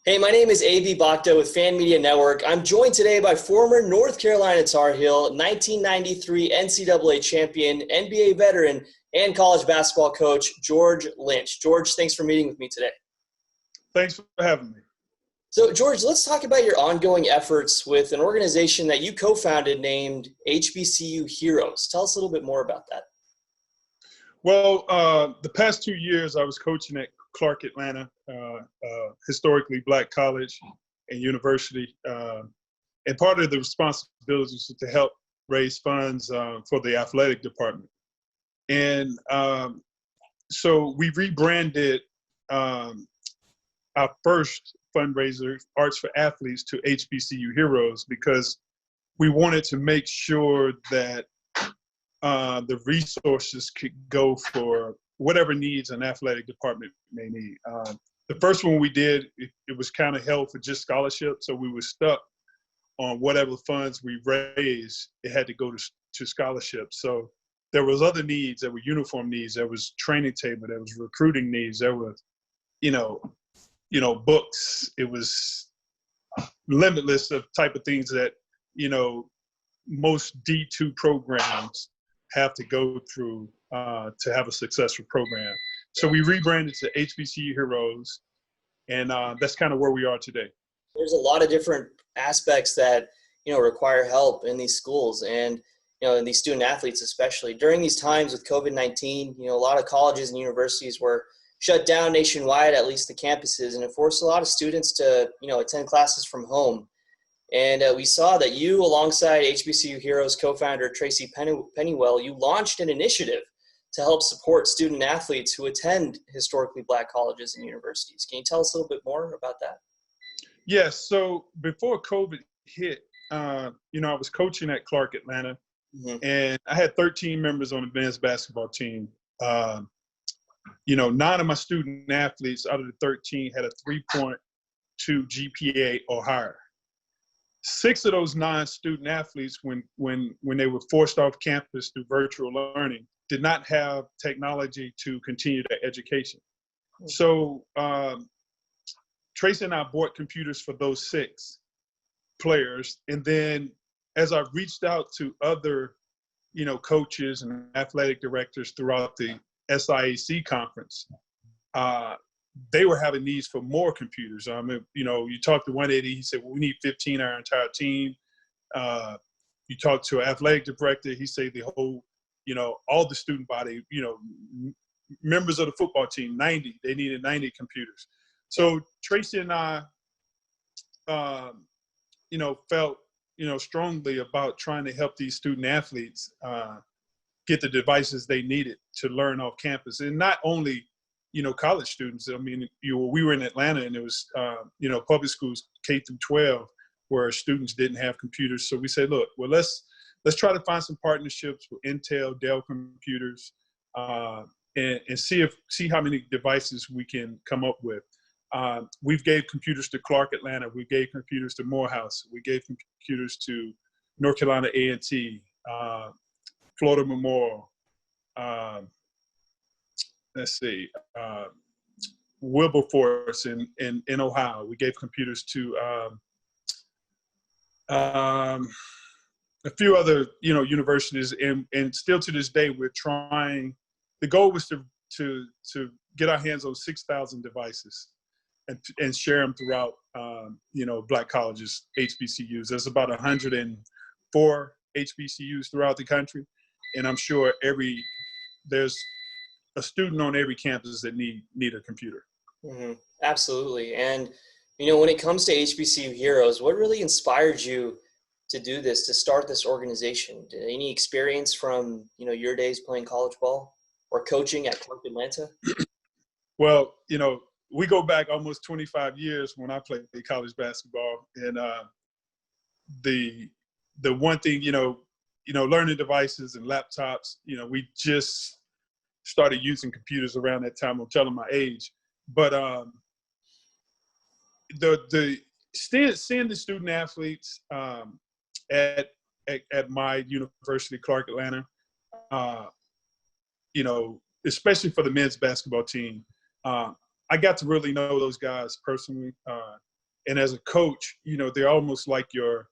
Hey, my name is Bhakta with Fan Media Network. I'm joined today by former North Carolina Tar Heel, 1993 NCAA champion, NBA veteran, and college basketball coach, George Lynch. George, thanks for meeting with me today. Thanks for having me. So, George, let's talk about your ongoing efforts with an organization that you co-founded named HBCU Heroes. Tell us a little bit more about that. Well, the past 2 years I was coaching at Clark Atlanta, historically black college and university. And part of the responsibilities was to help raise funds for the athletic department. And so we rebranded our first fundraiser, Arts for Athletes, to HBCU Heroes because we wanted to make sure that the resources could go for whatever needs an athletic department may need. The first one we did, it was kind of held for just scholarships, so we were stuck on whatever funds we raised, it had to go to scholarships. So there was other needs, there were uniform needs, there was training table, there was recruiting needs, there was, books. It was limitless of type of things that, most D2 programs have to go through to have a successful program. So we rebranded to HBCU Heroes, and that's kind of where we are today. There's a lot of different aspects that, require help in these schools and, in these student athletes, especially during these times with COVID-19. A lot of colleges and universities were shut down nationwide, at least the campuses, and it forced a lot of students to, attend classes from home. And we saw that you, alongside HBCU Heroes co-founder Tracy Pennywell, you launched an initiative to help support student athletes who attend historically black colleges and universities. Can you tell us a little bit more about that? Yes. So before COVID hit, I was coaching at Clark Atlanta, and I had 13 members on the men's basketball team. 9 of my student athletes out of the 13 had a 3.2 GPA or higher. 6 of those 9 student athletes, when they were forced off campus through virtual learning, did not have technology to continue their education. So Tracy and I bought computers for those 6 players. And then as I reached out to other, coaches and athletic directors throughout the SIAC conference, they were having needs for more computers. You talk to 180, he said, well, we need 15 our entire team. You talk to an athletic director, he said the whole, all the student body, members of the football team, 90, they needed 90 computers. So Tracy and I, felt, strongly about trying to help these student athletes get the devices they needed to learn off campus. And not only, college students. I mean, we were in Atlanta, and it was, public schools K through 12 where students didn't have computers. So we said, look, well, let's try to find some partnerships with Intel, Dell computers, and see how many devices we can come up with. We've gave computers to Clark Atlanta. We gave computers to Morehouse. We gave computers to North Carolina A&T, Florida Memorial. Wilberforce in Ohio. We gave computers to a few other, universities, and still to this day we're trying. The goal was to get our hands on 6,000 devices and share them throughout, black colleges, HBCUs. There's about 104 HBCUs throughout the country, and I'm sure there's a student on every campus that need a computer. Absolutely. And, when it comes to HBCU Heroes, what really inspired you to do this, to start this organization? Any experience from, your days playing college ball or coaching at Clark Atlanta? Well, we go back almost 25 years when I played college basketball. And the one thing, learning devices and laptops, we just started using computers around that time. I'm telling my age, but seeing the student athletes at my university, Clark Atlanta, especially for the men's basketball team, I got to really know those guys personally. And as a coach, they're almost like your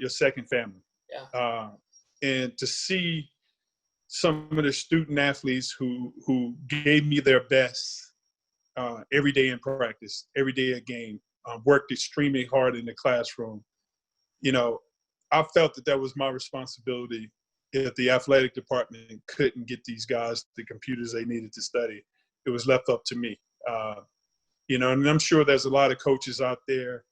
second family. Yeah. And to see some of the student athletes who gave me their best every day in practice, every day at game, worked extremely hard in the classroom. I felt that was my responsibility. If the athletic department couldn't get these guys the computers they needed to study, it was left up to me. And I'm sure there's a lot of coaches out there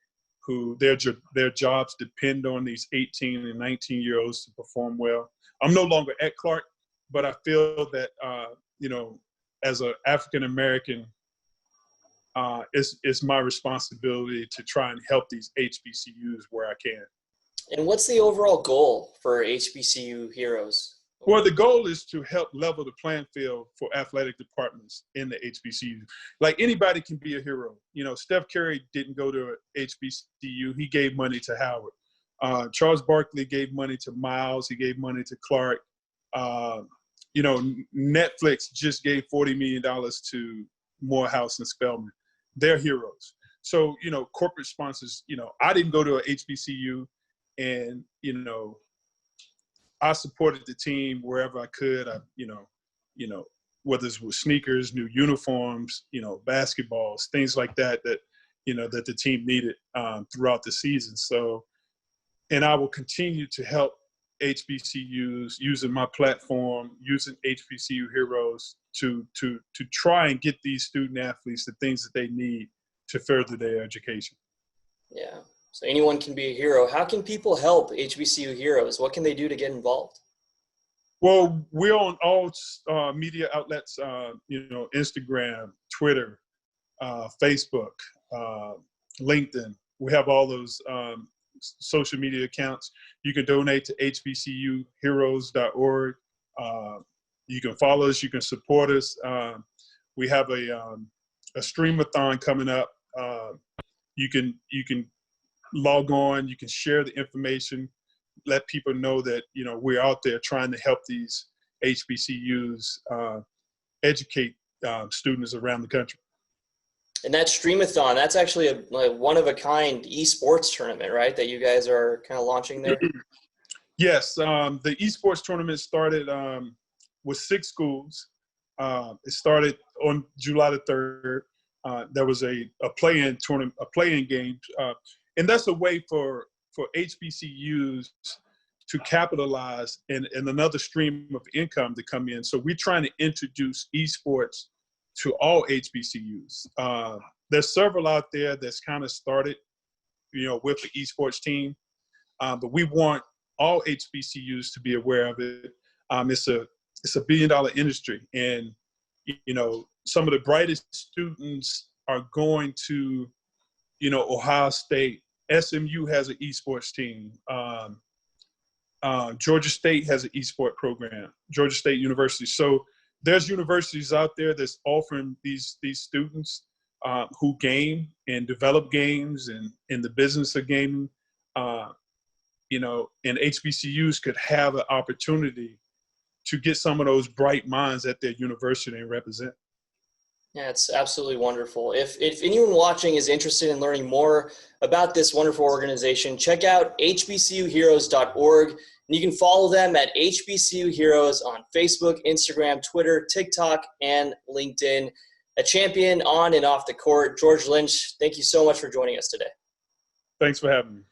who their jobs depend on these 18 and 19-year-olds to perform well. I'm no longer at Clark, but I feel that, as an African-American, it's my responsibility to try and help these HBCUs where I can. And what's the overall goal for HBCU Heroes? Well, the goal is to help level the playing field for athletic departments in the HBCU. Like, anybody can be a hero. Steph Curry didn't go to a HBCU. He gave money to Howard. Charles Barkley gave money to Miles. He gave money to Clark. Netflix just gave $40 million to Morehouse and Spelman. They're heroes. So, corporate sponsors, I didn't go to a HBCU, and, I supported the team wherever I could. Whether it's with sneakers, new uniforms, basketballs, things like that that the team needed throughout the season. So, and I will continue to help HBCUs using my platform, using HBCU Heroes to try and get these student athletes the things that they need to further their education. Yeah. So anyone can be a hero. How can people help HBCU Heroes? What can they do to get involved? Well, we're on all media outlets, Instagram, Twitter, Facebook, LinkedIn. We have all those social media accounts. You can donate to HBCUHeroes.org. You can follow us. You can support us. We have a streamathon coming up. You can log on. You can share the information. Let people know that we're out there trying to help these HBCUs educate students around the country. And that streamathon, that's actually a one-of-a-kind eSports tournament, right, that you guys are kind of launching there? Yes. The eSports tournament started with 6 schools. It started on July the 3rd. There was a play-in tournament, a play-in game. And that's a way for HBCUs to capitalize and another stream of income to come in. So we're trying to introduce eSports to all HBCUs. There's several out there that's kind of started, with the eSports team, but we want all HBCUs to be aware of it. It's a $1 billion industry, and some of the brightest students are going to, Ohio State. SMU has an eSports team. Georgia State has an eSport program. Georgia State University. So there's universities out there that's offering these students who game and develop games and in the business of gaming, and HBCUs could have an opportunity to get some of those bright minds at their university and represent. Yeah, it's absolutely wonderful. If anyone watching is interested in learning more about this wonderful organization, check out hbcuheroes.org. And you can follow them at HBCU Heroes on Facebook, Instagram, Twitter, TikTok, and LinkedIn. A champion on and off the court. George Lynch, thank you so much for joining us today. Thanks for having me.